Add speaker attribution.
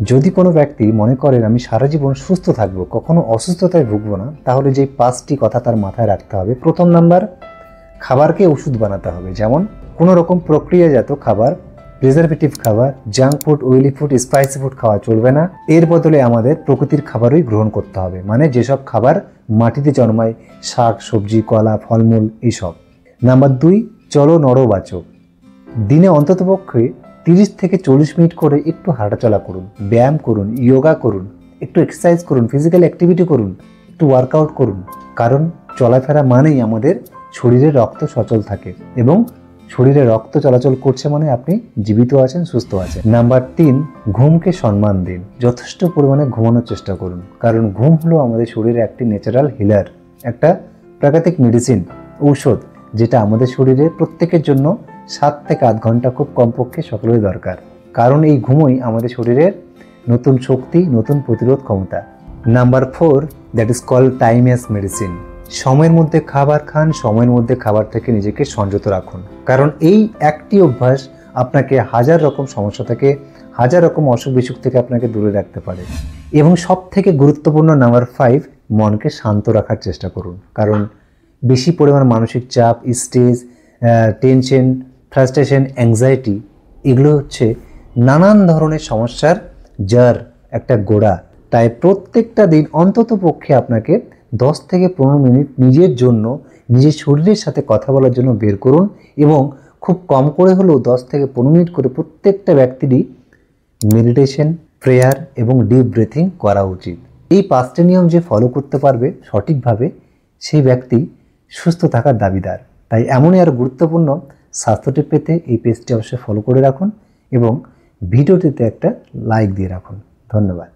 Speaker 1: যদি কোনো ব্যক্তি মনে করেন আমি সারা জীবন সুস্থ থাকবো, কখনো অসুস্থতায় ভুগবো না, তাহলে যেই 5টি কথা তার মাথায় রাখতে হবে। প্রথম নাম্বার, খাবারকে ওষুধ বানাতে হবে। যেমন কোনো রকম প্রক্রিয়াজাত খাবার, প্রিজারভেটিভ খাবার, junk food, oily food, spicy food খাওয়া চলবে না। এর বদলে আমাদের প্রকৃতির খাবারই গ্রহণ করতে হবে, মানে যেসব খাবার মাটিতে জন্মায়, শাক সবজি, কলা, ফলমূল, এইসব। নাম্বার 2, চলো নড়ো বাঁচো। দিনে অন্ততপক্ষে 30 থেকে 40 মিনিট করে একটু হাঁটাচলা করুন, ব্যায়াম করুন, যোগা করুন, একটু এক্সারসাইজ করুন, ফিজিক্যাল অ্যাক্টিভিটি করুন, একটু ওয়ার্কআউট করুন। কারণ চলাফেরা মানেই আমাদের শরীরে রক্ত সচল থাকে, এবং শরীরে রক্ত চলাচল করছে মানে আপনি জীবিত আছেন, সুস্থ আছেন। নাম্বার 3, ঘুমকে সম্মান দিন। যথেষ্ট পরিমাণে ঘুমানোর চেষ্টা করুন, কারণ ঘুম হলো আমাদের শরীরে একটি ন্যাচারাল হিলার, একটা প্রাকৃতিক মেডিসিন, ঔষধ, যেটা আমাদের শরীরে প্রত্যেকের জন্য 7 থেকে 8 ঘন্টা খুব কমপক্ষে সকলেরই দরকার। কারণ এই ঘুমই আমাদের শরীরের নতুন শক্তি, নতুন প্রতিরোধ ক্ষমতা। Number 4, that is called time as medicine. সময়ের মধ্যে খাবার খান, সময়ের মধ্যে খাবার থেকে নিজেকে সংযত রাখুন, কারণ এই একটি অভ্যাস আপনাকে হাজার রকম সমস্যা থেকে, হাজার রকম অসুখ বিসুখ থেকে আপনাকে দূরে রাখতে পারে। এবং সব থেকে গুরুত্বপূর্ণ নাম্বার 5, মনকে শান্ত রাখার চেষ্টা করুন। কারণ বেশি পরিমাণ মানসিক চাপ, স্ট্রেস, টেনশন, ফ্রাস্ট্রেশন, অ্যাংজাইটি, এগুলো হচ্ছে নানান ধরনের সমস্যার জার, একটা গোড়া। তাই প্রত্যেকটা দিন অন্তত পক্ষে আপনাকে 10 থেকে 15 মিনিট নিজের জন্য, নিজের শরীরের সাথে কথা বলার জন্য বের করুন। এবং খুব কম করে হলেও 10 থেকে 15 মিনিট করে প্রত্যেকটা ব্যক্তিরই মেডিটেশন, প্রেয়ার এবং ডিপ ব্রিথিং করা উচিত। এই 5টি নিয়ম যে ফলো করতে পারবে সঠিকভাবে, সেই ব্যক্তি সুস্থ থাকার দাবিদার। তাই এমনই আর গুরুত্বপূর্ণ স্বাস্থ্য টিপ পেতে এই পেজটি অবশ্যই ফলো করে রাখুন এবং ভিডিওটিতে একটা লাইক দিয়ে রাখুন। ধন্যবাদ।